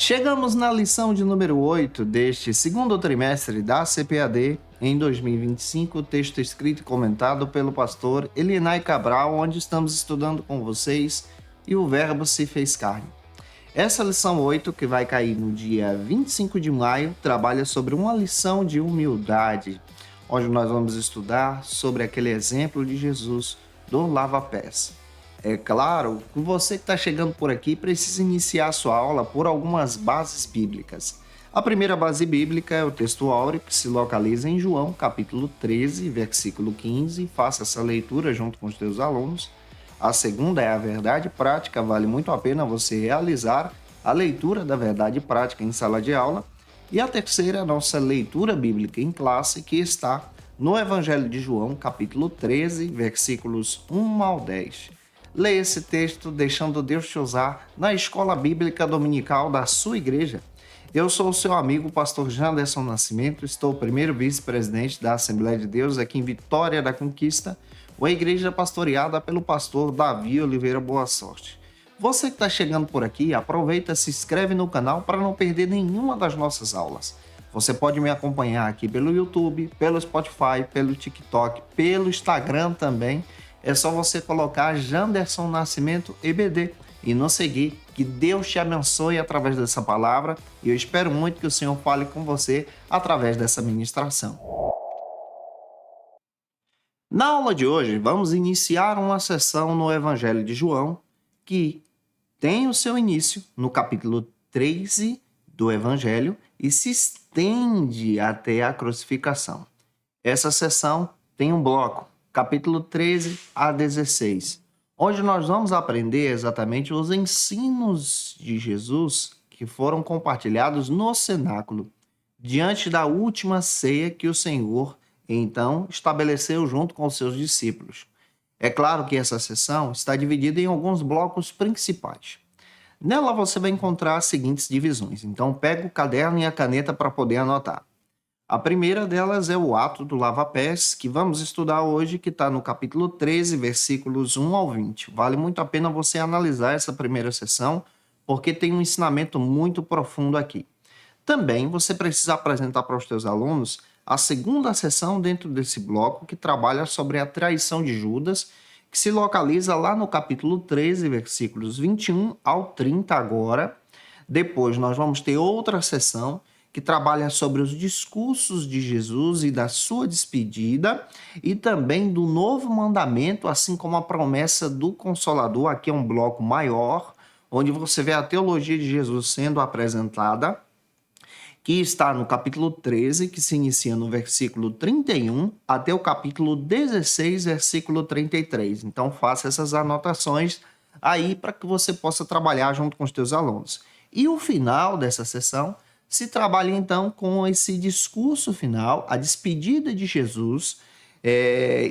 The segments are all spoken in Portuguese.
Chegamos na lição de número 8 deste segundo trimestre da CPAD em 2025, texto escrito e comentado pelo pastor Elinay Cabral, onde estamos estudando com vocês e o verbo se fez carne. Essa lição 8, que vai cair no dia 25 de maio, trabalha sobre uma lição de humildade, onde nós vamos estudar sobre aquele exemplo de Jesus do lava-pés. É claro que você que está chegando por aqui precisa iniciar a sua aula por algumas bases bíblicas. A primeira base bíblica é o texto áureo, que se localiza em João, capítulo 13, versículo 15. Faça essa leitura junto com os teus alunos. A segunda é a verdade prática. Vale muito a pena você realizar a leitura da verdade prática em sala de aula. E a terceira é a nossa leitura bíblica em classe, que está no Evangelho de João, capítulo 13, versículos 1 ao 10. Leia esse texto, deixando Deus te usar na escola bíblica dominical da sua igreja. Eu sou o seu amigo, pastor Janderson Nascimento, estou primeiro vice-presidente da Assembleia de Deus aqui em Vitória da Conquista, uma igreja pastoreada pelo pastor Davi Oliveira Boa Sorte. Você que está chegando por aqui, aproveita, se inscreve no canal para não perder nenhuma das nossas aulas. Você pode me acompanhar aqui pelo YouTube, pelo Spotify, pelo TikTok, pelo Instagram também. É só você colocar Janderson Nascimento EBD e nos seguir. Que Deus te abençoe através dessa palavra e eu espero muito que o Senhor fale com você através dessa ministração. Na aula de hoje, vamos iniciar uma sessão no Evangelho de João que tem o seu início no capítulo 13 do Evangelho e se estende até a crucificação. Essa sessão tem um bloco, capítulo 13 a 16, onde nós vamos aprender exatamente os ensinos de Jesus que foram compartilhados no cenáculo, diante da última ceia que o Senhor, então, estabeleceu junto com os seus discípulos. É claro que essa sessão está dividida em alguns blocos principais. Nela você vai encontrar as seguintes divisões, então pega o caderno e a caneta para poder anotar. A primeira delas é o ato do lava-pés, que vamos estudar hoje, que está no capítulo 13, versículos 1 ao 20. Vale muito a pena você analisar essa primeira sessão, porque tem um ensinamento muito profundo aqui. Também você precisa apresentar para os teus alunos a segunda sessão dentro desse bloco, que trabalha sobre a traição de Judas, que se localiza lá no capítulo 13, versículos 21 ao 30 agora. Depois nós vamos ter outra sessão, que trabalha sobre os discursos de Jesus e da sua despedida, e também do novo mandamento, assim como a promessa do Consolador. Aqui é um bloco maior, onde você vê a teologia de Jesus sendo apresentada, que está no capítulo 13, que se inicia no versículo 31, até o capítulo 16, versículo 33. Então, faça essas anotações aí para que você possa trabalhar junto com os teus alunos. E o final dessa sessão se trabalha então com esse discurso final, a despedida de Jesus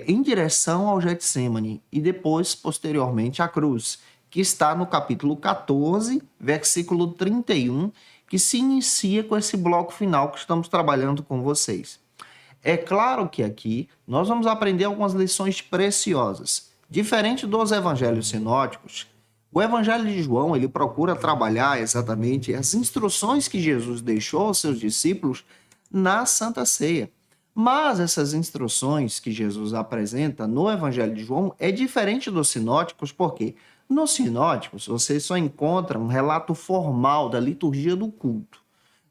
em direção ao Getsêmani e depois, posteriormente, à cruz, que está no capítulo 14, versículo 31, que se inicia com esse bloco final que estamos trabalhando com vocês. É claro que aqui nós vamos aprender algumas lições preciosas. Diferente dos evangelhos sinóticos, o Evangelho de João, ele procura trabalhar exatamente as instruções que Jesus deixou aos seus discípulos na Santa Ceia. Mas essas instruções que Jesus apresenta no Evangelho de João é diferente dos sinóticos, porque nos sinóticos você só encontra um relato formal da liturgia do culto.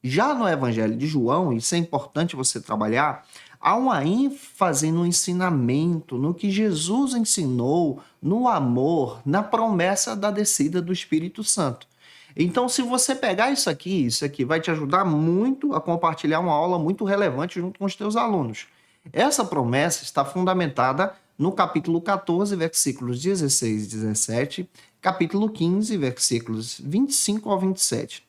Já no Evangelho de João, isso é importante você trabalhar, há uma ênfase no ensinamento, no que Jesus ensinou, no amor, na promessa da descida do Espírito Santo. Então, se você pegar isso aqui vai te ajudar muito a compartilhar uma aula muito relevante junto com os teus alunos. Essa promessa está fundamentada no capítulo 14, versículos 16 e 17, capítulo 15, versículos 25 ao 27,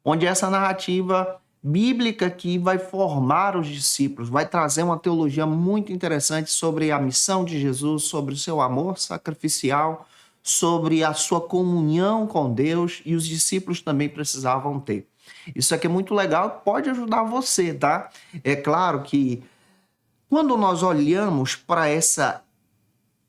onde essa narrativa bíblica que vai formar os discípulos, vai trazer uma teologia muito interessante sobre a missão de Jesus, sobre o seu amor sacrificial, sobre a sua comunhão com Deus, e os discípulos também precisavam ter. Isso aqui é muito legal, pode ajudar você, tá? É claro que quando nós olhamos para essa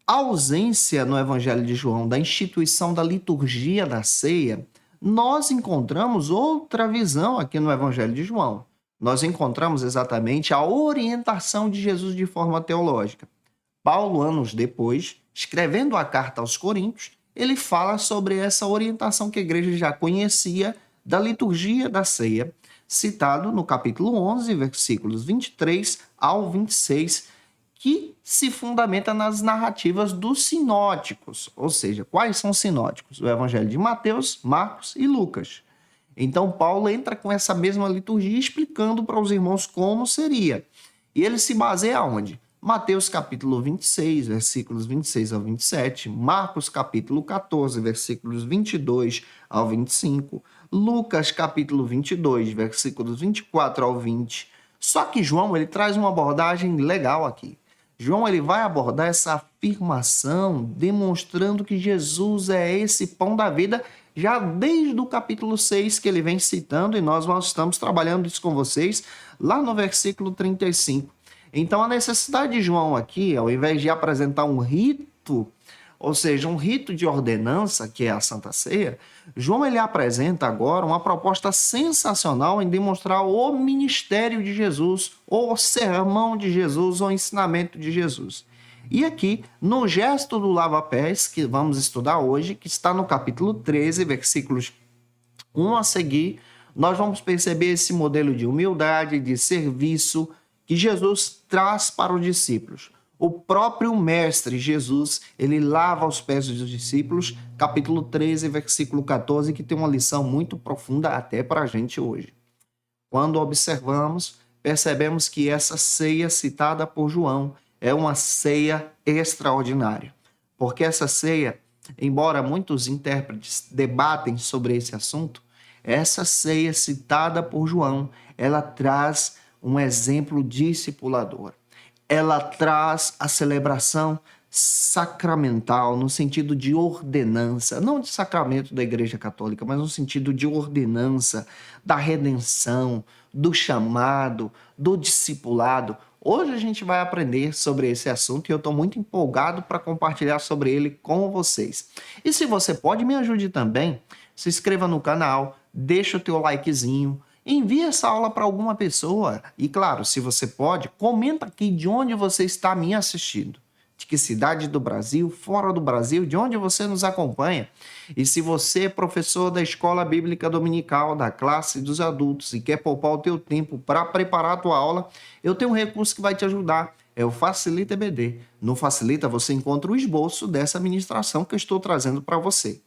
ausência no Evangelho de João da instituição da liturgia da ceia, nós encontramos outra visão aqui no Evangelho de João. Nós encontramos exatamente a orientação de Jesus de forma teológica. Paulo, anos depois, escrevendo a carta aos Coríntios, ele fala sobre essa orientação que a igreja já conhecia da liturgia da ceia, citado no capítulo 11, versículos 23 ao 26, que se fundamenta nas narrativas dos sinóticos. Ou seja, quais são os sinóticos? O Evangelho de Mateus, Marcos e Lucas. Então, Paulo entra com essa mesma liturgia explicando para os irmãos como seria. E ele se baseia onde? Mateus capítulo 26, versículos 26 ao 27, Marcos capítulo 14, versículos 22 ao 25, Lucas capítulo 22, versículos 24 ao 20. Só que João, ele traz uma abordagem legal aqui. João, ele vai abordar essa afirmação demonstrando que Jesus é esse pão da vida já desde o capítulo 6 que ele vem citando, e nós estamos trabalhando isso com vocês lá no versículo 35. Então, a necessidade de João aqui, ao invés de apresentar um rito, ou seja, um rito de ordenança, que é a Santa Ceia, João ele apresenta agora uma proposta sensacional em demonstrar o ministério de Jesus, ou o sermão de Jesus, ou o ensinamento de Jesus. E aqui, no gesto do lava-pés, que vamos estudar hoje, que está no capítulo 13, versículos 1 a seguir, nós vamos perceber esse modelo de humildade, de serviço, que Jesus traz para os discípulos. O próprio mestre Jesus, ele lava os pés dos discípulos, capítulo 13, versículo 14, que tem uma lição muito profunda até para a gente hoje. Quando observamos, percebemos que essa ceia citada por João é uma ceia extraordinária, porque essa ceia, embora muitos intérpretes debatem sobre esse assunto, essa ceia citada por João, ela traz um exemplo discipulador. Ela traz a celebração sacramental no sentido de ordenança, não de sacramento da Igreja Católica, mas no sentido de ordenança, da redenção, do chamado, do discipulado. Hoje a gente vai aprender sobre esse assunto e eu estou muito empolgado para compartilhar sobre ele com vocês. E se você pode, me ajude também, se inscreva no canal, deixa o teu likezinho, envie essa aula para alguma pessoa e, claro, se você pode, comenta aqui de onde você está me assistindo. De que cidade do Brasil, fora do Brasil, de onde você nos acompanha. E se você é professor da Escola Bíblica Dominical, da classe dos adultos e quer poupar o teu tempo para preparar a tua aula, eu tenho um recurso que vai te ajudar. É o Facilita EBD. No Facilita você encontra o esboço dessa ministração que eu estou trazendo para você.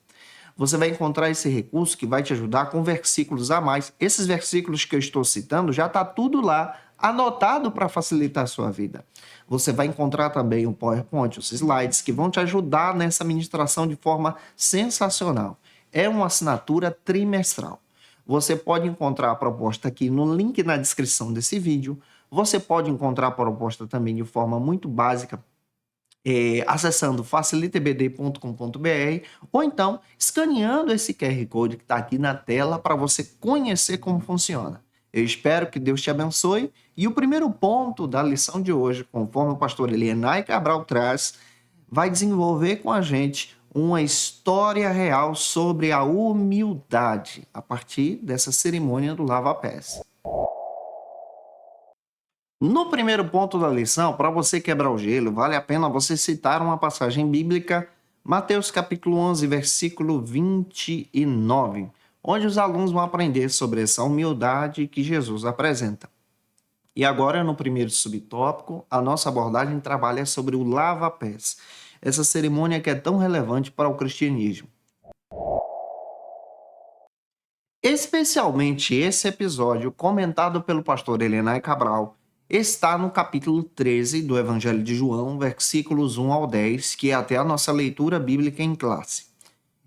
Você vai encontrar esse recurso que vai te ajudar com versículos a mais. Esses versículos que eu estou citando já está tudo lá, anotado para facilitar a sua vida. Você vai encontrar também o PowerPoint, os slides, que vão te ajudar nessa ministração de forma sensacional. É uma assinatura trimestral. Você pode encontrar a proposta aqui no link na descrição desse vídeo. Você pode encontrar a proposta também de forma muito básica, acessando facilitebd.com.br ou então escaneando esse QR Code que está aqui na tela para você conhecer como funciona. Eu espero que Deus te abençoe. E o primeiro ponto da lição de hoje, conforme o pastor Elienay Cabral traz, vai desenvolver com a gente uma história real sobre a humildade a partir dessa cerimônia do lava-pés. No primeiro ponto da lição, para você quebrar o gelo, vale a pena você citar uma passagem bíblica, Mateus capítulo 11, versículo 29, onde os alunos vão aprender sobre essa humildade que Jesus apresenta. E agora, no primeiro subtópico, a nossa abordagem trabalha sobre o lava-pés, essa cerimônia que é tão relevante para o cristianismo. Especialmente esse episódio, comentado pelo pastor Elienay Cabral, está no capítulo 13 do Evangelho de João, versículos 1 ao 10, que é até a nossa leitura bíblica em classe.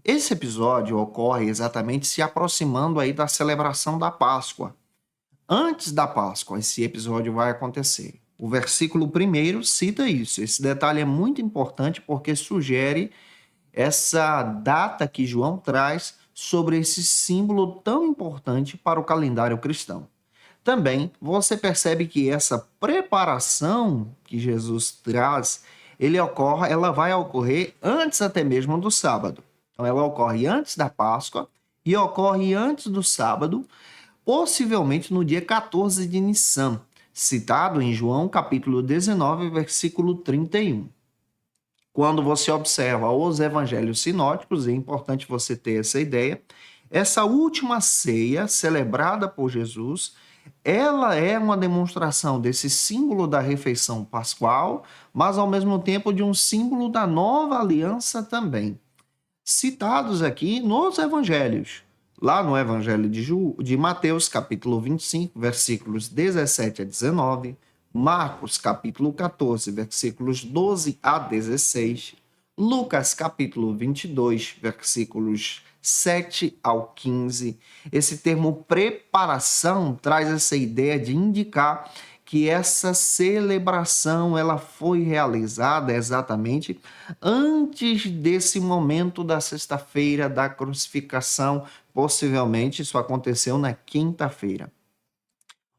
Esse episódio ocorre exatamente se aproximando aí da celebração da Páscoa. Antes da Páscoa, esse episódio vai acontecer. O versículo 1 cita isso. Esse detalhe é muito importante porque sugere essa data que João traz sobre esse símbolo tão importante para o calendário cristão. Também você percebe que essa preparação que Jesus traz, ela vai ocorrer antes até mesmo do sábado. Então ela ocorre antes da Páscoa e ocorre antes do sábado, possivelmente no dia 14 de Nissan, citado em João capítulo 19, versículo 31. Quando você observa os evangelhos sinóticos, é importante você ter essa ideia, essa última ceia celebrada por Jesus, ela é uma demonstração desse símbolo da refeição pascual, mas ao mesmo tempo de um símbolo da nova aliança também, citados aqui nos evangelhos. Lá no evangelho de Mateus, capítulo 25, versículos 17 a 19, Marcos, capítulo 14, versículos 12 a 16, Lucas, capítulo 22, versículos 7 ao 15. Esse termo preparação traz essa ideia de indicar que essa celebração ela foi realizada exatamente antes desse momento da sexta-feira da crucificação. Possivelmente isso aconteceu na quinta-feira.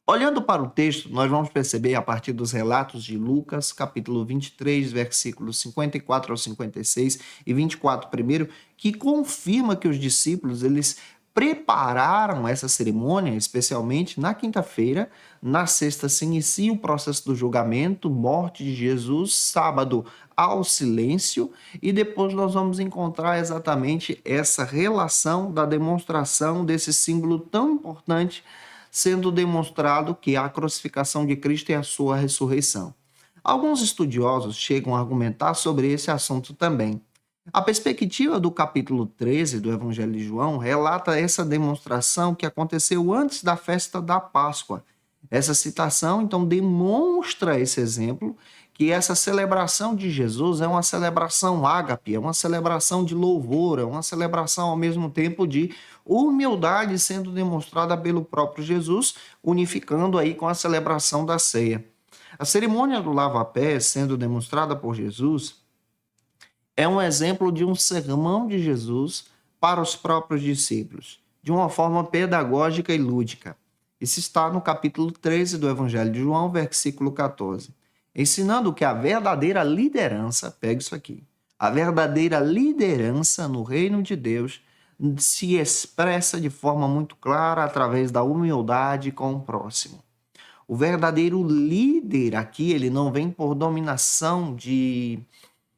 Olhando para o texto, nós vamos perceber a partir dos relatos de Lucas, capítulo 23, versículos 54 ao 56 e 24 primeiro, que confirma que os discípulos eles prepararam essa cerimônia, especialmente na quinta-feira. Na sexta se inicia o processo do julgamento, morte de Jesus, sábado ao silêncio, e depois nós vamos encontrar exatamente essa relação da demonstração desse símbolo tão importante, sendo demonstrado que a crucificação de Cristo é a sua ressurreição. Alguns estudiosos chegam a argumentar sobre esse assunto também. A perspectiva do capítulo 13 do Evangelho de João relata essa demonstração que aconteceu antes da festa da Páscoa. Essa citação, então, demonstra esse exemplo, que essa celebração de Jesus é uma celebração ágape, é uma celebração de louvor, é uma celebração ao mesmo tempo de humildade sendo demonstrada pelo próprio Jesus, unificando aí com a celebração da ceia. A cerimônia do lava-pés sendo demonstrada por Jesus é um exemplo de um sermão de Jesus para os próprios discípulos, de uma forma pedagógica e lúdica. Isso está no capítulo 13 do Evangelho de João, versículo 14. Ensinando que a verdadeira liderança, pega isso aqui, a verdadeira liderança no reino de Deus se expressa de forma muito clara através da humildade com o próximo. O verdadeiro líder aqui, ele não vem por dominação de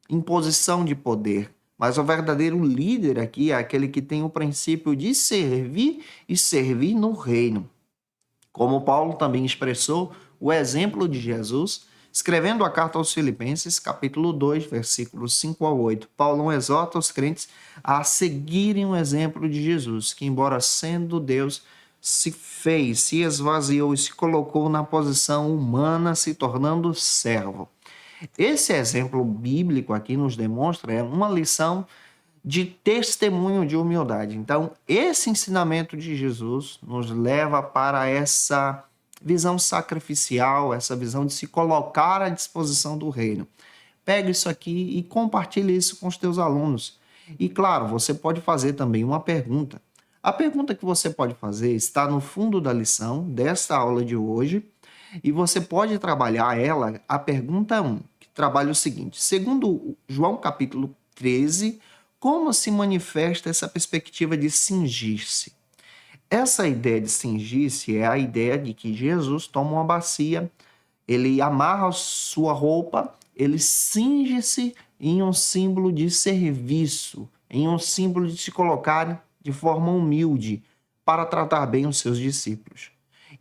imposição de poder, mas o verdadeiro líder aqui é aquele que tem o princípio de servir e servir no reino. Como Paulo também expressou o exemplo de Jesus, escrevendo a carta aos Filipenses, capítulo 2, versículos 5 a 8, Paulo exorta os crentes a seguirem o exemplo de Jesus, que embora sendo Deus, se fez, se esvaziou e se colocou na posição humana, se tornando servo. Esse exemplo bíblico aqui nos demonstra uma lição de testemunho de humildade. Então, esse ensinamento de Jesus nos leva para essa visão sacrificial, essa visão de se colocar à disposição do reino. Pega isso aqui e compartilhe isso com os teus alunos. E claro, você pode fazer também uma pergunta. A pergunta que você pode fazer está no fundo da lição desta aula de hoje e você pode trabalhar ela, a pergunta 1, que trabalha o seguinte: segundo João capítulo 13, como se manifesta essa perspectiva de cingir-se? Essa ideia de cingir-se é a ideia de que Jesus toma uma bacia, ele amarra sua roupa, ele cinge-se em um símbolo de serviço, em um símbolo de se colocar de forma humilde para tratar bem os seus discípulos.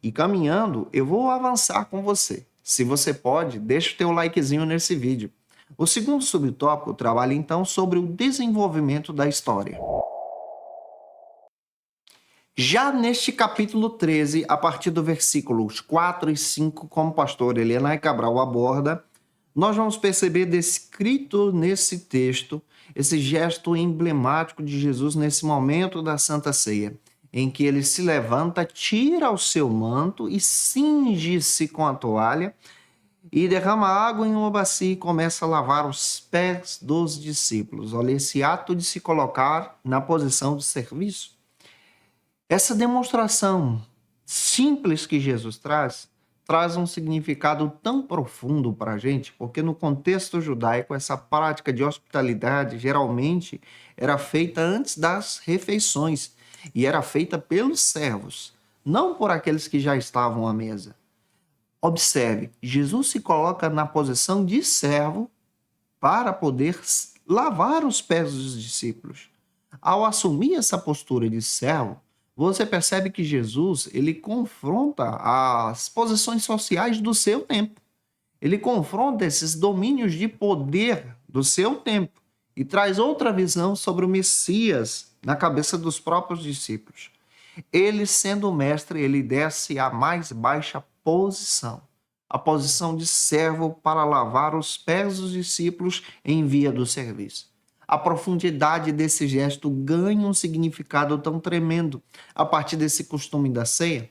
E caminhando, eu vou avançar com você. Se você pode, deixa o teu likezinho nesse vídeo. O segundo subtópico trabalha então sobre o desenvolvimento da história. Já neste capítulo 13, a partir do versículos 4 e 5, como o pastor Elianai Cabral aborda, nós vamos perceber descrito nesse texto esse gesto emblemático de Jesus nesse momento da Santa Ceia, em que ele se levanta, tira o seu manto e cinge-se com a toalha e derrama água em uma bacia e começa a lavar os pés dos discípulos. Olha, esse ato de se colocar na posição de serviço. Essa demonstração simples que Jesus traz um significado tão profundo para a gente, porque no contexto judaico essa prática de hospitalidade geralmente era feita antes das refeições. e era feita pelos servos, não por aqueles que já estavam à mesa. Observe, Jesus se coloca na posição de servo para poder lavar os pés dos discípulos. Ao assumir essa postura de servo, você percebe que Jesus, ele confronta as posições sociais do seu tempo. Ele confronta esses domínios de poder do seu tempo e traz outra visão sobre o Messias na cabeça dos próprios discípulos. Ele, sendo o mestre, ele desce à mais baixa posição, a posição de servo para lavar os pés dos discípulos em via do serviço. A profundidade desse gesto ganha um significado tão tremendo a partir desse costume da ceia.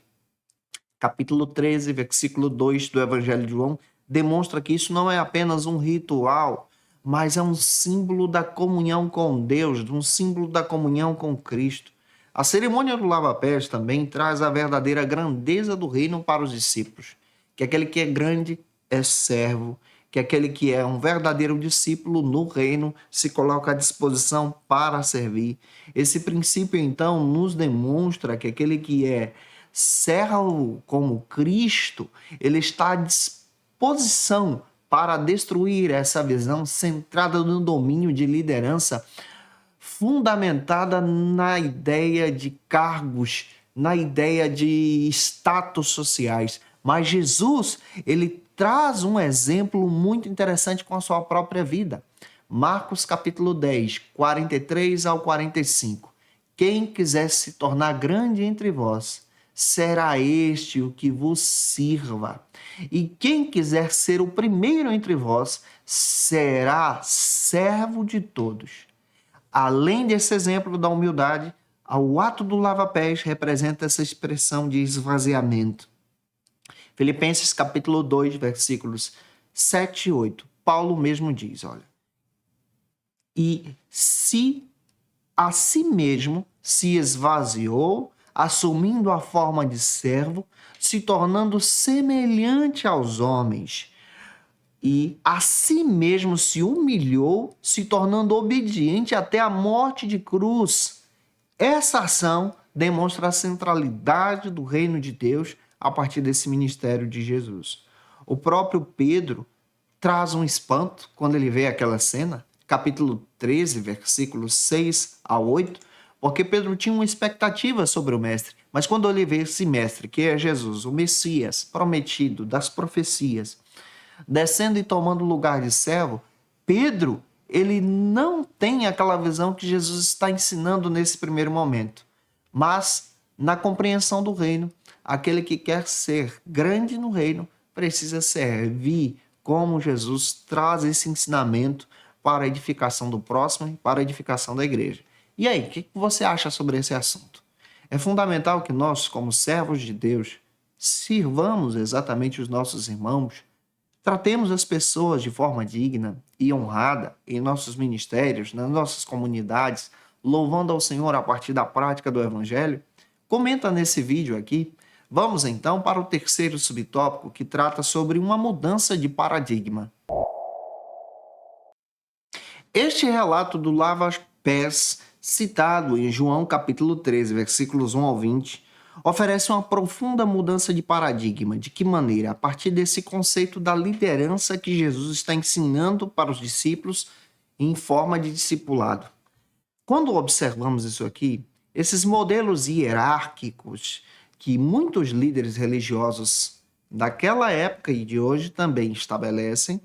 Capítulo 13, versículo 2 do Evangelho de João, demonstra que isso não é apenas um ritual, mas é um símbolo da comunhão com Deus, um símbolo da comunhão com Cristo. A cerimônia do lava-pés também traz a verdadeira grandeza do reino para os discípulos, que aquele que é grande é servo, que aquele que é um verdadeiro discípulo no reino se coloca à disposição para servir. Esse princípio, então, nos demonstra que aquele que é servo como Cristo, ele está à disposição para destruir essa visão centrada no domínio de liderança, fundamentada na ideia de cargos, na ideia de status sociais. Mas Jesus, ele traz um exemplo muito interessante com a sua própria vida. Marcos capítulo 10, 43 ao 45. Quem quiser se tornar grande entre vós, será este o que vos sirva. E quem quiser ser o primeiro entre vós, será servo de todos. Além desse exemplo da humildade, o ato do lava-pés representa essa expressão de esvaziamento. Filipenses capítulo 2, versículos 7 e 8. Paulo mesmo diz, olha, e se a si mesmo se esvaziou, assumindo a forma de servo, se tornando semelhante aos homens, e a si mesmo se humilhou, se tornando obediente até a morte de cruz. Essa ação demonstra a centralidade do reino de Deus a partir desse ministério de Jesus. O próprio Pedro traz um espanto quando ele vê aquela cena, capítulo 13, versículos 6 a 8, porque Pedro tinha uma expectativa sobre o mestre, mas quando ele vê esse mestre, que é Jesus, o Messias prometido das profecias, descendo e tomando o lugar de servo, Pedro, ele não tem aquela visão que Jesus está ensinando nesse primeiro momento, mas na compreensão do reino, aquele que quer ser grande no reino precisa servir como Jesus traz esse ensinamento para a edificação do próximo e para a edificação da igreja. E aí, o que você acha sobre esse assunto? É fundamental que nós, como servos de Deus, sirvamos exatamente os nossos irmãos, tratemos as pessoas de forma digna e honrada em nossos ministérios, nas nossas comunidades, louvando ao Senhor a partir da prática do Evangelho? Comenta nesse vídeo aqui. Vamos então para o terceiro subtópico, que trata sobre uma mudança de paradigma. Este relato do lava-pés, citado em João capítulo 13, versículos 1 ao 20, oferece uma profunda mudança de paradigma. De que maneira? A partir desse conceito da liderança que Jesus está ensinando para os discípulos em forma de discipulado. Quando observamos isso aqui, esses modelos hierárquicos que muitos líderes religiosos daquela época e de hoje também estabelecem,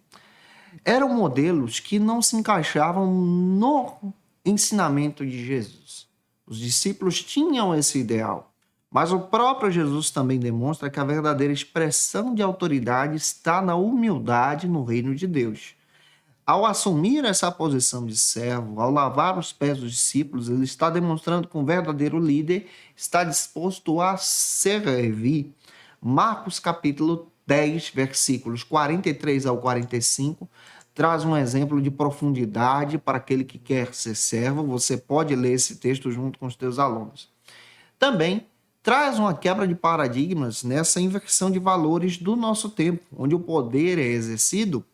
eram modelos que não se encaixavam no ensinamento de Jesus. Os discípulos tinham esse ideal, mas o próprio Jesus também demonstra que a verdadeira expressão de autoridade está na humildade no reino de Deus. Ao assumir essa posição de servo, ao lavar os pés dos discípulos, ele está demonstrando que um verdadeiro líder está disposto a servir. Marcos capítulo 10, versículos 43 ao 45, traz um exemplo de profundidade para aquele que quer ser servo. Você pode ler esse texto junto com os teus alunos. Também traz uma quebra de paradigmas nessa inversão de valores do nosso tempo, onde o poder é exercido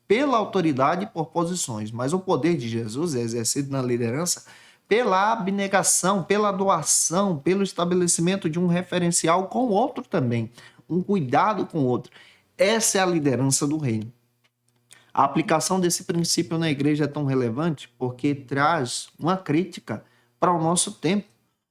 pela autoridade e por posições, mas o poder de Jesus é exercido na liderança pela abnegação, pela doação, pelo estabelecimento de um referencial com o outro também, um cuidado com o outro. Essa é a liderança do reino. A aplicação desse princípio na igreja é tão relevante porque traz uma crítica para o nosso tempo,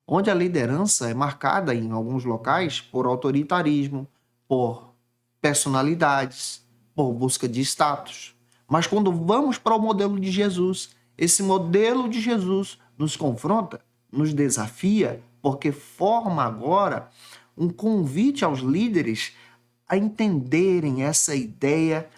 onde a liderança é marcada em alguns locais por autoritarismo, por personalidades, por busca de status. Mas quando vamos para o modelo de Jesus, esse modelo de Jesus nos confronta, nos desafia, porque forma agora um convite aos líderes a entenderem essa ideia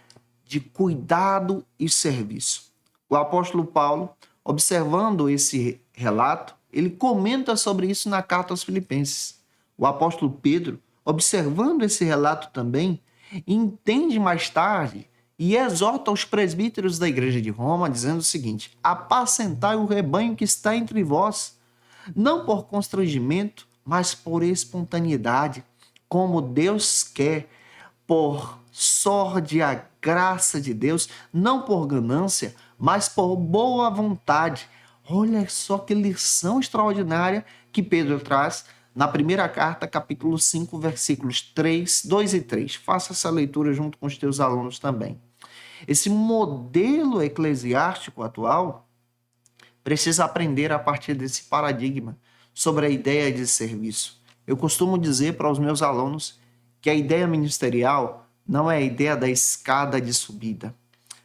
de cuidado e serviço. O apóstolo Paulo, observando esse relato, ele comenta sobre isso na carta aos Filipenses. O apóstolo Pedro, observando esse relato também, entende mais tarde e exorta os presbíteros da igreja de Roma, dizendo o seguinte: apacentai o rebanho que está entre vós, não por constrangimento, mas por espontaneidade, como Deus quer, por sorte a graça de Deus, não por ganância, mas por boa vontade. Olha só que lição extraordinária que Pedro traz na primeira carta, capítulo 5, versículos 3, 2 e 3. Faça essa leitura junto com os teus alunos também. Esse modelo eclesiástico atual precisa aprender a partir desse paradigma sobre a ideia de serviço. Eu costumo dizer para os meus alunos que a ideia ministerial não é a ideia da escada de subida.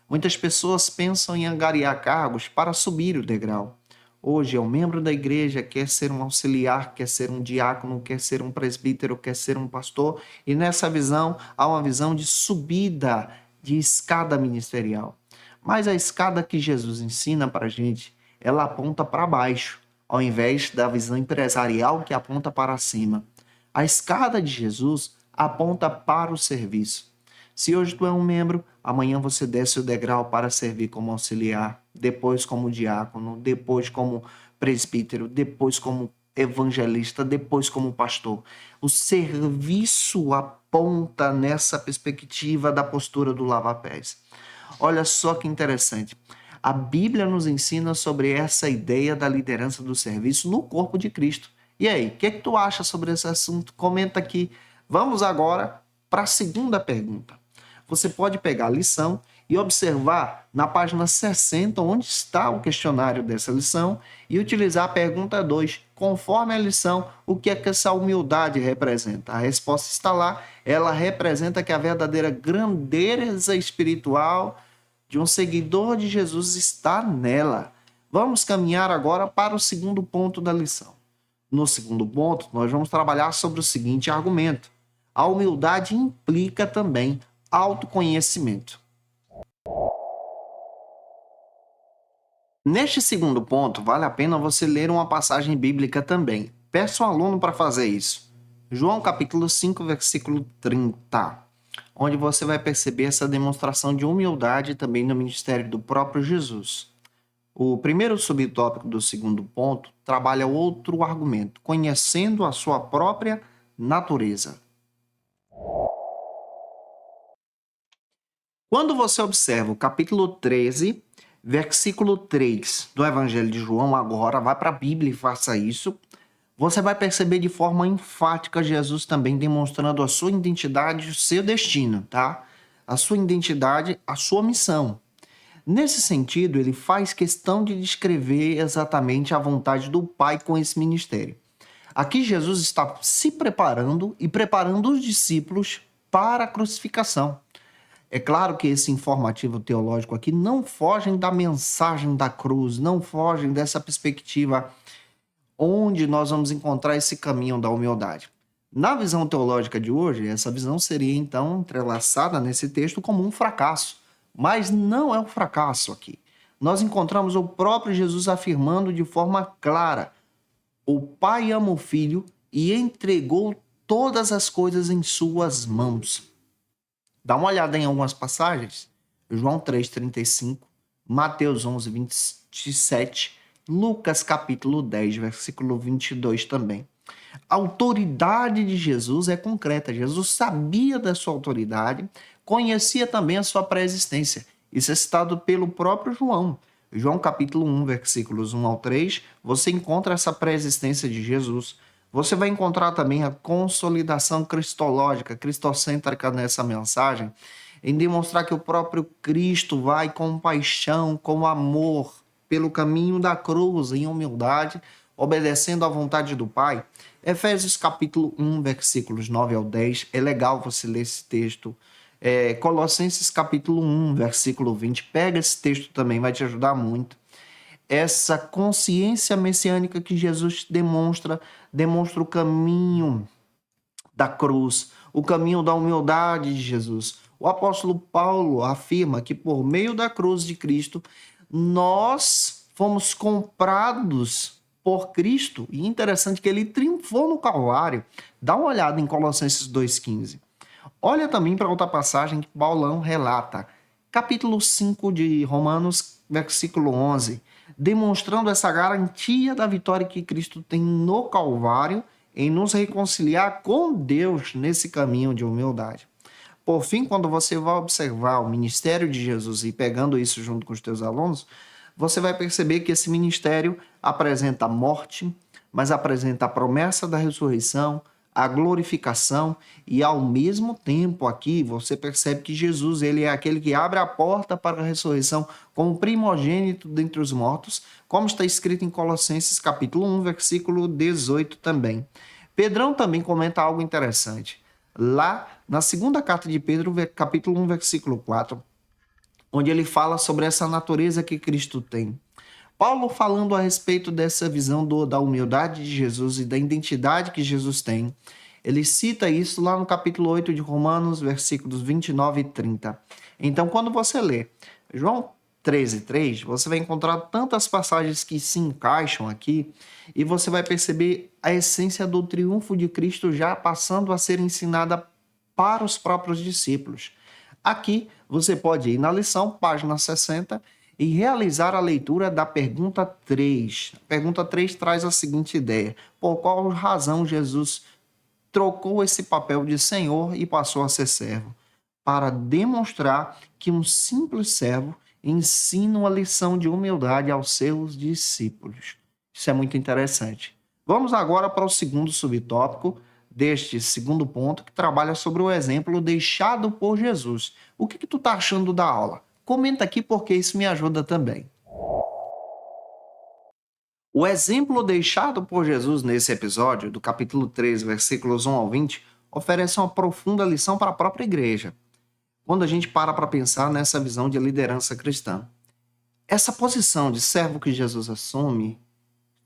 Muitas pessoas pensam em angariar cargos para subir o degrau. Hoje é um membro da igreja, quer ser um auxiliar, quer ser um diácono, quer ser um presbítero, quer ser um pastor, e nessa visão há uma visão de subida, de escada ministerial. Mas a escada que Jesus ensina para a gente, ela aponta para baixo, ao invés da visão empresarial que aponta para cima. A escada de Jesus aponta para o serviço. Se hoje tu é um membro, amanhã você desce o degrau para servir como auxiliar, depois como diácono, depois como presbítero, depois como evangelista, depois como pastor. O serviço aponta nessa perspectiva da postura do lava-pés. Olha só que interessante. A Bíblia nos ensina sobre essa ideia da liderança do serviço no corpo de Cristo. E aí, o que tu acha sobre esse assunto? Comenta aqui. Vamos agora para a segunda pergunta. Você pode pegar a lição e observar na página 60 onde está o questionário dessa lição e utilizar a pergunta 2. Conforme a lição, o que é que essa humildade representa? A resposta está lá. Ela representa que a verdadeira grandeza espiritual de um seguidor de Jesus está nela. Vamos caminhar agora para o segundo ponto da lição. No segundo ponto, nós vamos trabalhar sobre o seguinte argumento. A humildade implica também autoconhecimento. Neste segundo ponto, vale a pena você ler uma passagem bíblica também. Peço ao aluno para fazer isso. João capítulo 5, versículo 30, onde você vai perceber essa demonstração de humildade também no ministério do próprio Jesus. O primeiro subtópico do segundo ponto trabalha outro argumento, conhecendo a sua própria natureza. Quando você observa o capítulo 13, versículo 3 do Evangelho de João, agora vai para a Bíblia e faça isso, você vai perceber de forma enfática Jesus também demonstrando a sua identidade e o seu destino, tá? A sua identidade, a sua missão. Nesse sentido, ele faz questão de descrever exatamente a vontade do Pai com esse ministério. Aqui Jesus está se preparando e preparando os discípulos para a crucificação. É claro que esse informativo teológico aqui não foge da mensagem da cruz, não foge dessa perspectiva onde nós vamos encontrar esse caminho da humildade. Na visão teológica de hoje, essa visão seria então entrelaçada nesse texto como um fracasso. Mas não é um fracasso aqui. Nós encontramos o próprio Jesus afirmando de forma clara: o Pai ama o Filho e entregou todas as coisas em suas mãos. Dá uma olhada em algumas passagens. João 3,35, Mateus 11, 27, Lucas capítulo 10, versículo 22 também. A autoridade de Jesus é concreta. Jesus sabia da sua autoridade, conhecia também a sua pré-existência. Isso é citado pelo próprio João. João capítulo 1, versículos 1 ao 3, você encontra essa pré-existência de Jesus. Você vai encontrar também a consolidação cristológica, cristocêntrica nessa mensagem, em demonstrar que o próprio Cristo vai com paixão, com amor, pelo caminho da cruz, em humildade, obedecendo à vontade do Pai. Efésios capítulo 1, versículos 9 ao 10, é legal você ler esse texto. Colossenses capítulo 1, versículo 20, pega esse texto também, vai te ajudar muito. Essa consciência messiânica que Jesus demonstra o caminho da cruz, o caminho da humildade de Jesus. O apóstolo Paulo afirma que por meio da cruz de Cristo, nós fomos comprados por Cristo. E interessante que ele triunfou no Calvário. Dá uma olhada em Colossenses 2,15. Olha também para outra passagem que Paulão relata. Capítulo 5 de Romanos, versículo 11. Demonstrando essa garantia da vitória que Cristo tem no Calvário em nos reconciliar com Deus nesse caminho de humildade. Por fim, quando você vai observar o ministério de Jesus e pegando isso junto com os teus alunos, você vai perceber que esse ministério apresenta a morte, mas apresenta a promessa da ressurreição, a glorificação e ao mesmo tempo aqui você percebe que Jesus ele é aquele que abre a porta para a ressurreição como primogênito dentre os mortos, como está escrito em Colossenses capítulo 1, versículo 18 também. Pedrão também comenta algo interessante. Lá na segunda carta de Pedro, capítulo 1, versículo 4, onde ele fala sobre essa natureza que Cristo tem. Paulo falando a respeito dessa visão da humildade de Jesus e da identidade que Jesus tem, ele cita isso lá no capítulo 8 de Romanos, versículos 29 e 30. Então, quando você lê João 13:3, você vai encontrar tantas passagens que se encaixam aqui e você vai perceber a essência do triunfo de Cristo já passando a ser ensinada para os próprios discípulos. Aqui você pode ir na lição, página 60, e realizar a leitura da pergunta 3. A pergunta 3 traz a seguinte ideia: por qual razão Jesus trocou esse papel de Senhor e passou a ser servo? Para demonstrar que um simples servo ensina uma lição de humildade aos seus discípulos. Isso é muito interessante. Vamos agora para o segundo subtópico deste segundo ponto, que trabalha sobre o exemplo deixado por Jesus. O que tu está achando da aula? Comenta aqui porque isso me ajuda também. O exemplo deixado por Jesus nesse episódio, do capítulo 13, versículos 1 ao 20, oferece uma profunda lição para a própria igreja, quando a gente para pensar nessa visão de liderança cristã. Essa posição de servo que Jesus assume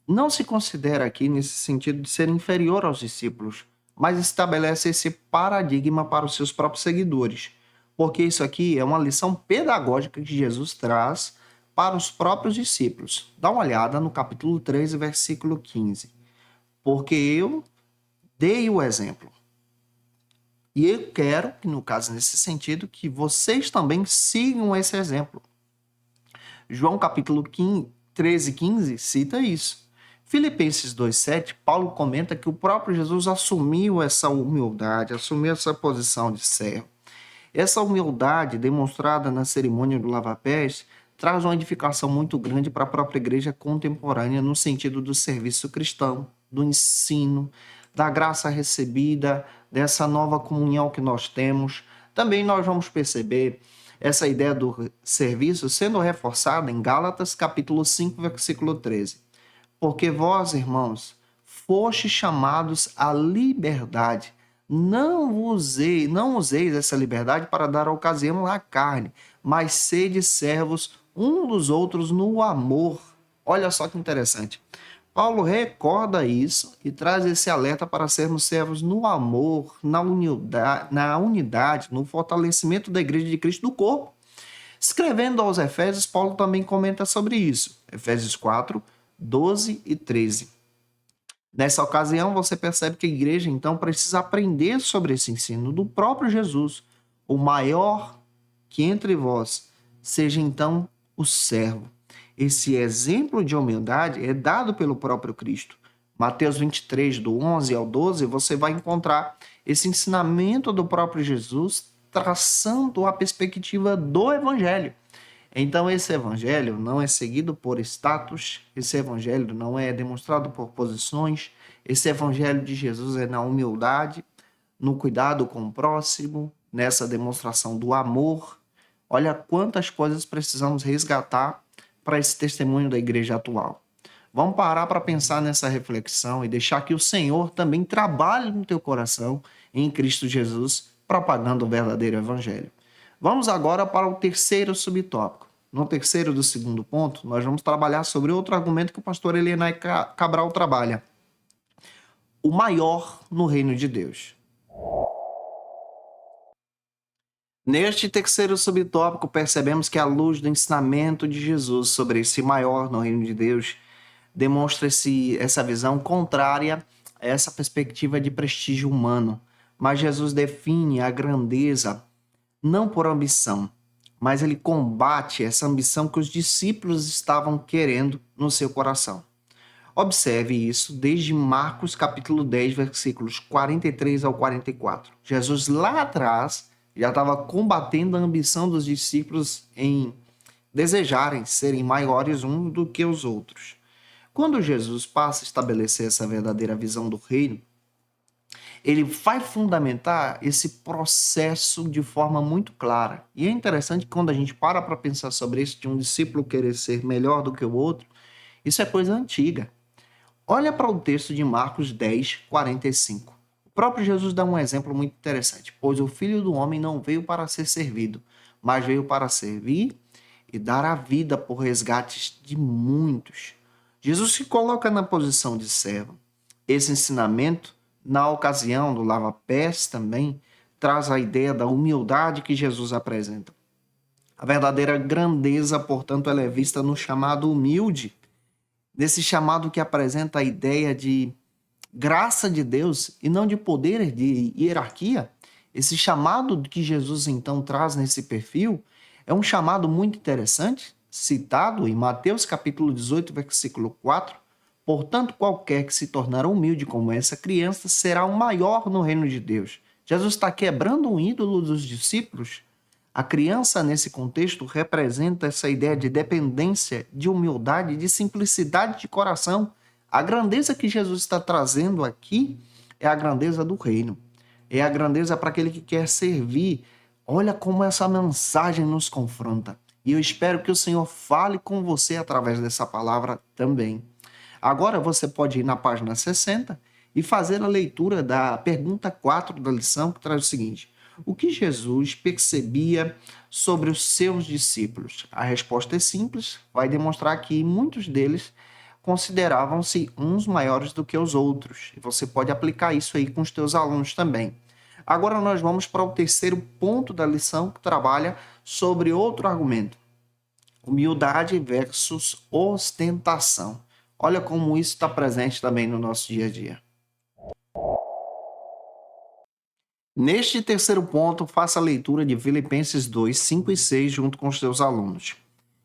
não se considera aqui nesse sentido de ser inferior aos discípulos, mas estabelece esse paradigma para os seus próprios seguidores, porque isso aqui é uma lição pedagógica que Jesus traz para os próprios discípulos. Dá uma olhada no capítulo 13, versículo 15. Porque eu dei o exemplo. E eu quero, no caso nesse sentido, que vocês também sigam esse exemplo. João capítulo 13, 15 cita isso. Filipenses 2,7, Paulo comenta que o próprio Jesus assumiu essa humildade, assumiu essa posição de servo. Essa humildade demonstrada na cerimônia do lava-pés traz uma edificação muito grande para a própria igreja contemporânea no sentido do serviço cristão, do ensino, da graça recebida, dessa nova comunhão que nós temos. Também nós vamos perceber essa ideia do serviço sendo reforçada em Gálatas capítulo 5, versículo 13. Porque vós, irmãos, fostes chamados à liberdade. Não useis essa liberdade para dar ocasião à carne, mas sede servos um dos outros no amor. Olha só que interessante. Paulo recorda isso e traz esse alerta para sermos servos no amor, na unidade, no fortalecimento da igreja de Cristo do corpo. Escrevendo aos Efésios, Paulo também comenta sobre isso. Efésios 4, 12 e 13. Nessa ocasião, você percebe que a igreja, então, precisa aprender sobre esse ensino do próprio Jesus. O maior que entre vós seja, então, o servo. Esse exemplo de humildade é dado pelo próprio Cristo. Mateus 23, do 11 ao 12, você vai encontrar esse ensinamento do próprio Jesus traçando a perspectiva do Evangelho. Então, esse evangelho não é seguido por status, esse evangelho não é demonstrado por posições, esse evangelho de Jesus é na humildade, no cuidado com o próximo, nessa demonstração do amor. Olha quantas coisas precisamos resgatar para esse testemunho da igreja atual. Vamos parar para pensar nessa reflexão e deixar que o Senhor também trabalhe no teu coração em Cristo Jesus, propagando o verdadeiro evangelho. Vamos agora para o terceiro subtópico. No terceiro do segundo ponto, nós vamos trabalhar sobre outro argumento que o pastor Elienay Cabral trabalha. O maior no reino de Deus. Neste terceiro subtópico, percebemos que, à luz do ensinamento de Jesus sobre esse maior no reino de Deus, demonstra-se essa visão contrária a essa perspectiva de prestígio humano. Mas Jesus define a grandeza não por ambição, mas ele combate essa ambição que os discípulos estavam querendo no seu coração. Observe isso desde Marcos capítulo 10, versículos 43 ao 44. Jesus lá atrás já estava combatendo a ambição dos discípulos em desejarem serem maiores uns do que os outros. Quando Jesus passa a estabelecer essa verdadeira visão do reino, ele vai fundamentar esse processo de forma muito clara. E é interessante que quando a gente para pensar sobre isso, de um discípulo querer ser melhor do que o outro, isso é coisa antiga. Olha para o texto de Marcos 10, 45. O próprio Jesus dá um exemplo muito interessante. Pois o Filho do Homem não veio para ser servido, mas veio para servir e dar a vida por resgates de muitos. Jesus se coloca na posição de servo. Esse ensinamento, na ocasião do lava-pés também, traz a ideia da humildade que Jesus apresenta. A verdadeira grandeza, portanto, ela é vista no chamado humilde, desse chamado que apresenta a ideia de graça de Deus e não de poder, de hierarquia. Esse chamado que Jesus então traz nesse perfil é um chamado muito interessante, citado em Mateus capítulo 18, versículo 4. Portanto, qualquer que se tornar humilde como essa criança será o maior no reino de Deus. Jesus está quebrando um ídolo dos discípulos. A criança, nesse contexto, representa essa ideia de dependência, de humildade, de simplicidade de coração. A grandeza que Jesus está trazendo aqui é a grandeza do reino. É a grandeza para aquele que quer servir. Olha como essa mensagem nos confronta. E eu espero que o Senhor fale com você através dessa palavra também. Agora você pode ir na página 60 e fazer a leitura da pergunta 4 da lição, que traz o seguinte: o que Jesus percebia sobre os seus discípulos? A resposta é simples, vai demonstrar que muitos deles consideravam-se uns maiores do que os outros. E você pode aplicar isso aí com os teus alunos também. Agora nós vamos para o terceiro ponto da lição, que trabalha sobre outro argumento: humildade versus ostentação. Olha como isso está presente também no nosso dia a dia. Neste terceiro ponto, faça a leitura de Filipenses 2, 5 e 6 junto com os seus alunos.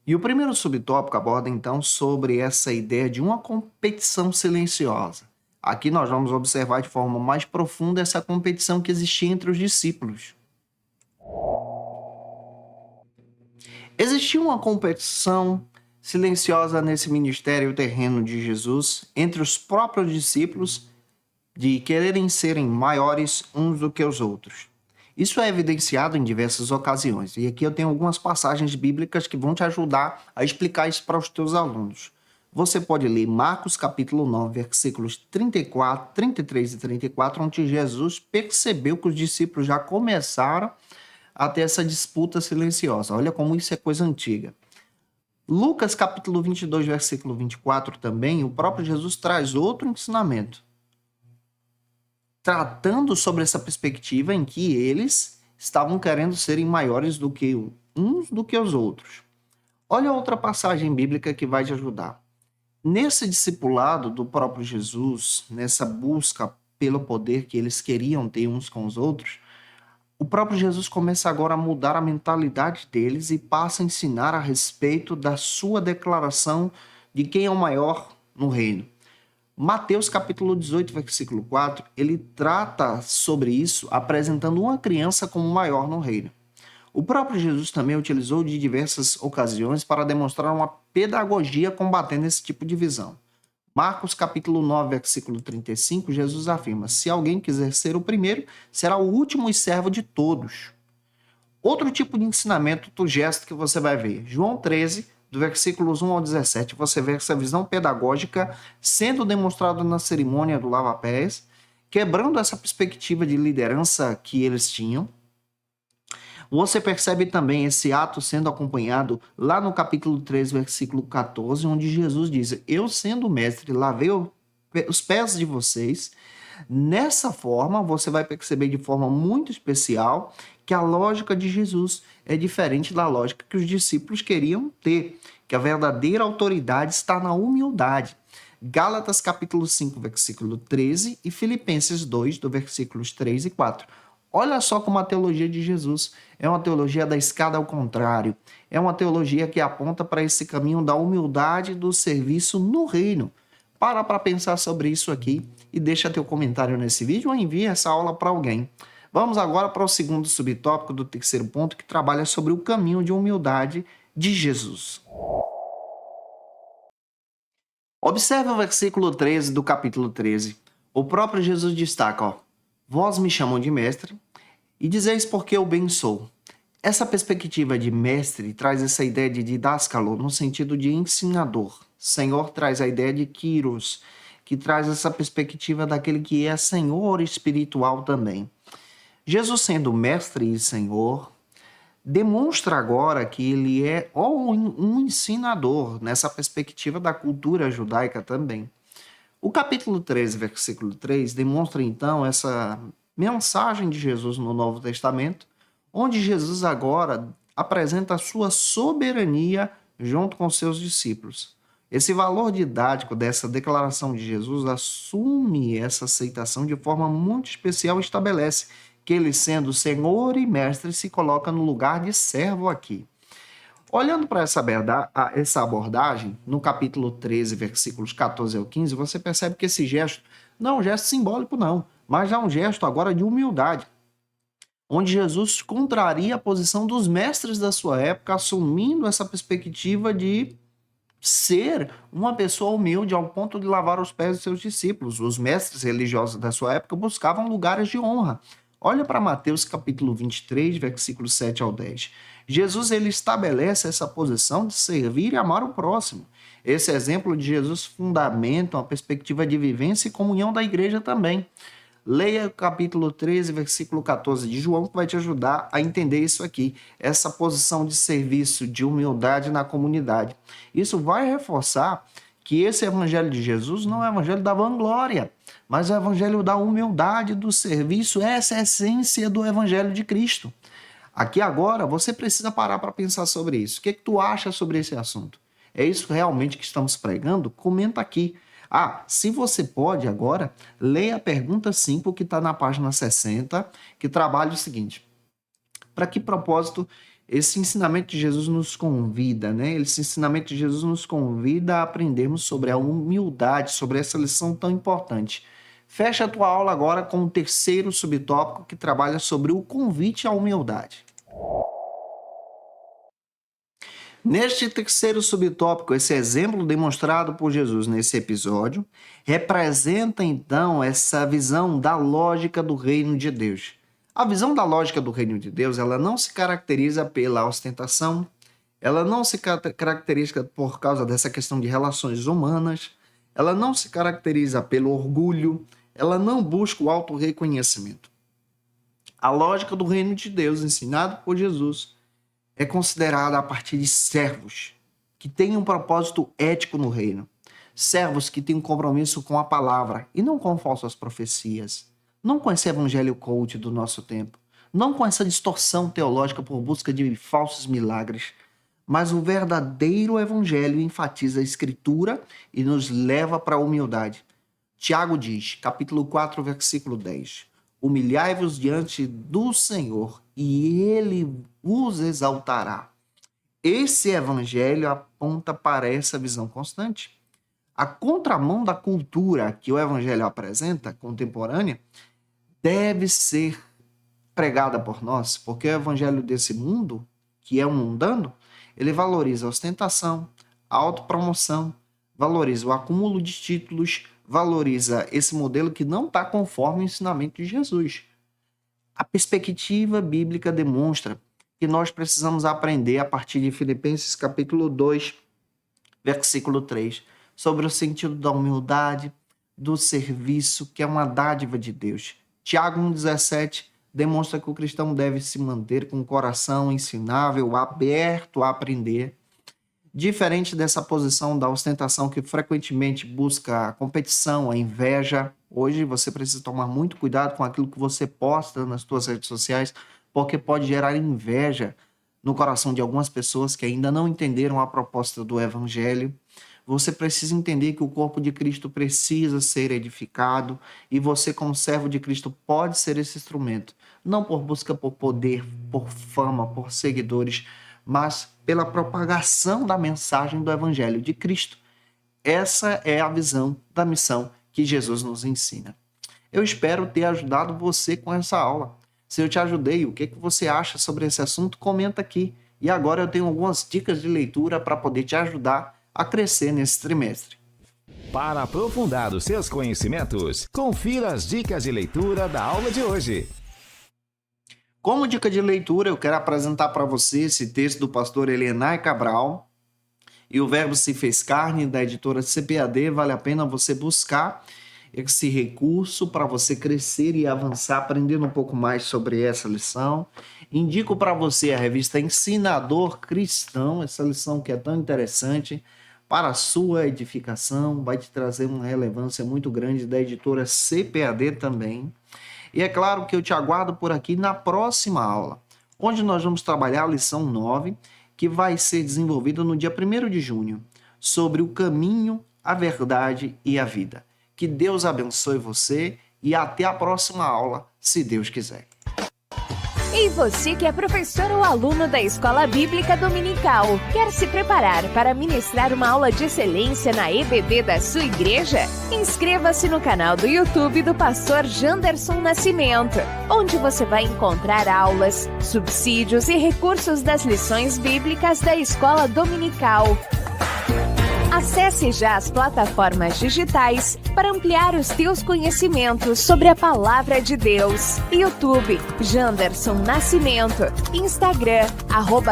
E o primeiro subtópico aborda então sobre essa ideia de uma competição silenciosa. Aqui nós vamos observar de forma mais profunda essa competição que existia entre os discípulos. Existia uma competição silenciosa nesse ministério terreno de Jesus entre os próprios discípulos, de quererem serem maiores uns do que os outros. Isso é evidenciado em diversas ocasiões, e aqui eu tenho algumas passagens bíblicas que vão te ajudar a explicar isso para os teus alunos. Você pode ler Marcos capítulo 9, versículos 34, 33 e 34, onde Jesus percebeu que os discípulos já começaram a ter essa disputa silenciosa. Olha como isso é coisa antiga. Lucas capítulo 22, versículo 24 também, o próprio Jesus traz outro ensinamento, tratando sobre essa perspectiva em que eles estavam querendo serem maiores do que uns do que os outros. Olha outra passagem bíblica que vai te ajudar. Nesse discipulado do próprio Jesus, nessa busca pelo poder que eles queriam ter uns com os outros, o próprio Jesus começa agora a mudar a mentalidade deles e passa a ensinar a respeito da sua declaração de quem é o maior no reino. Mateus capítulo 18, versículo 4, ele trata sobre isso apresentando uma criança como maior no reino. O próprio Jesus também utilizou de diversas ocasiões para demonstrar uma pedagogia combatendo esse tipo de visão. Marcos capítulo 9, versículo 35, Jesus afirma: se alguém quiser ser o primeiro, será o último e servo de todos. Outro tipo de ensinamento, outro gesto que você vai ver. João 13, do versículos 1 ao 17, você vê essa visão pedagógica sendo demonstrada na cerimônia do lava-pés, quebrando essa perspectiva de liderança que eles tinham. Você percebe também esse ato sendo acompanhado lá no capítulo 3, versículo 14, onde Jesus diz: eu sendo mestre, lavei os pés de vocês. Nessa forma, você vai perceber de forma muito especial que a lógica de Jesus é diferente da lógica que os discípulos queriam ter, que a verdadeira autoridade está na humildade. Gálatas capítulo 5, versículo 13 e Filipenses 2, do versículos 3 e 4. Olha só como a teologia de Jesus é uma teologia da escada ao contrário. É uma teologia que aponta para esse caminho da humildade e do serviço no reino. Para pensar sobre isso aqui e deixa teu comentário nesse vídeo ou envia essa aula para alguém. Vamos agora para o segundo subtópico do terceiro ponto, que trabalha sobre o caminho de humildade de Jesus. Observe o versículo 13 do capítulo 13. O próprio Jesus destaca, vós me chamam de mestre e dizeis porque eu bem sou. Essa perspectiva de mestre traz essa ideia de didáscalo no sentido de ensinador. Senhor traz a ideia de Kyros, que traz essa perspectiva daquele que é Senhor espiritual também. Jesus sendo mestre e Senhor, demonstra agora que ele é um ensinador, nessa perspectiva da cultura judaica também. O capítulo 13, versículo 3, demonstra então essa mensagem de Jesus no Novo Testamento, onde Jesus agora apresenta a sua soberania junto com seus discípulos. Esse valor didático dessa declaração de Jesus assume essa aceitação de forma muito especial e estabelece que ele, sendo Senhor e Mestre, se coloca no lugar de servo aqui. Olhando para essa abordagem, no capítulo 13, versículos 14 ao 15, você percebe que esse gesto não é um gesto simbólico, não, mas é um gesto agora de humildade, onde Jesus contraria a posição dos mestres da sua época, assumindo essa perspectiva de ser uma pessoa humilde ao ponto de lavar os pés dos seus discípulos. Os mestres religiosos da sua época buscavam lugares de honra. Olha para Mateus capítulo 23, versículos 7 ao 10. Jesus ele estabelece essa posição de servir e amar o próximo. Esse exemplo de Jesus fundamenta uma perspectiva de vivência e comunhão da igreja também. Leia o capítulo 13, versículo 14 de João, que vai te ajudar a entender isso aqui. Essa posição de serviço, de humildade na comunidade. Isso vai reforçar que esse evangelho de Jesus não é o evangelho da vanglória, mas é o evangelho da humildade, do serviço. Essa é a essência do evangelho de Cristo. Aqui agora, você precisa parar para pensar sobre isso. O que tu acha sobre esse assunto? É isso realmente que estamos pregando? Comenta aqui. Se você pode agora, leia a pergunta 5 que está na página 60, que trabalha o seguinte: para que propósito esse ensinamento de Jesus nos convida, né? Esse ensinamento de Jesus nos convida a aprendermos sobre a humildade, sobre essa lição tão importante. Fecha a tua aula agora com o terceiro subtópico que trabalha sobre o convite à humildade. Neste terceiro subtópico, esse exemplo demonstrado por Jesus nesse episódio representa então essa visão da lógica do reino de Deus. A visão da lógica do reino de Deus, ela não se caracteriza pela ostentação, ela não se caracteriza por causa dessa questão de relações humanas, ela não se caracteriza pelo orgulho, ela não busca o autorreconhecimento. A lógica do reino de Deus, ensinada por Jesus, é considerada a partir de servos que têm um propósito ético no reino. Servos que têm um compromisso com a palavra e não com falsas profecias. Não com esse evangelho coach do nosso tempo. Não com essa distorção teológica por busca de falsos milagres. Mas o verdadeiro evangelho enfatiza a escritura e nos leva para a humildade. Tiago diz, capítulo 4, versículo 10. Humilhai-vos diante do Senhor e ele vos exaltará. Esse evangelho aponta para essa visão constante. A contramão da cultura que o evangelho apresenta, contemporânea, deve ser pregada por nós, porque o evangelho desse mundo, que é um mundano, ele valoriza a ostentação, a autopromoção, valoriza o acúmulo de títulos, valoriza esse modelo que não está conforme o ensinamento de Jesus. A perspectiva bíblica demonstra que nós precisamos aprender a partir de Filipenses capítulo 2, versículo 3, sobre o sentido da humildade, do serviço, que é uma dádiva de Deus. Tiago 1,17 demonstra que o cristão deve se manter com o coração ensinável, aberto a aprender. Diferente dessa posição da ostentação que frequentemente busca a competição, a inveja, hoje você precisa tomar muito cuidado com aquilo que você posta nas suas redes sociais, porque pode gerar inveja no coração de algumas pessoas que ainda não entenderam a proposta do evangelho. Você precisa entender que o corpo de Cristo precisa ser edificado e você, como servo de Cristo, pode ser esse instrumento, não por busca por poder, por fama, por seguidores, mas pela propagação da mensagem do Evangelho de Cristo. Essa é a visão da missão que Jesus nos ensina. Eu espero ter ajudado você com essa aula. Se eu te ajudei, o que você acha sobre esse assunto? Comenta aqui. E agora eu tenho algumas dicas de leitura para poder te ajudar a crescer nesse trimestre. Para aprofundar os seus conhecimentos, confira as dicas de leitura da aula de hoje. Como dica de leitura, eu quero apresentar para você esse texto do pastor Elienay Cabral e o Verbo se fez carne, da editora CPAD. Vale a pena você buscar esse recurso para você crescer e avançar, aprendendo um pouco mais sobre essa lição. Indico para você a revista Ensinador Cristão, essa lição que é tão interessante para a sua edificação, vai te trazer uma relevância muito grande, da editora CPAD também. E é claro que eu te aguardo por aqui na próxima aula, onde nós vamos trabalhar a lição 9, que vai ser desenvolvida no dia 1º de junho, sobre o caminho, a verdade e a vida. Que Deus abençoe você e até a próxima aula, se Deus quiser. E você que é professor ou aluno da Escola Bíblica Dominical, quer se preparar para ministrar uma aula de excelência na EBD da sua igreja? Inscreva-se no canal do YouTube do pastor Janderson Nascimento, onde você vai encontrar aulas, subsídios e recursos das lições bíblicas da Escola Dominical. Acesse já as plataformas digitais para ampliar os teus conhecimentos sobre a Palavra de Deus. YouTube, Janderson Nascimento. Instagram,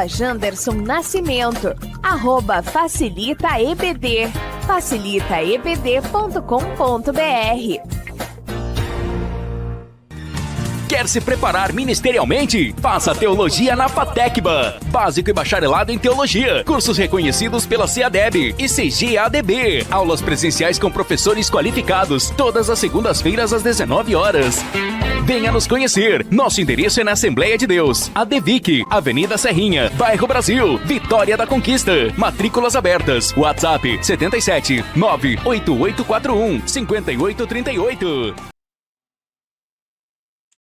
@Janderson Nascimento. @FacilitaEBD. facilitaebd.com.br. Quer se preparar ministerialmente? Faça Teologia na FATECBA. Básico e bacharelado em Teologia. Cursos reconhecidos pela CEADEB e CGADB. Aulas presenciais com professores qualificados. Todas as segundas-feiras às 19 horas. Venha nos conhecer. Nosso endereço é na Assembleia de Deus, ADVIC, Avenida Serrinha, Bairro Brasil, Vitória da Conquista. Matrículas abertas. WhatsApp 77 98841 5838.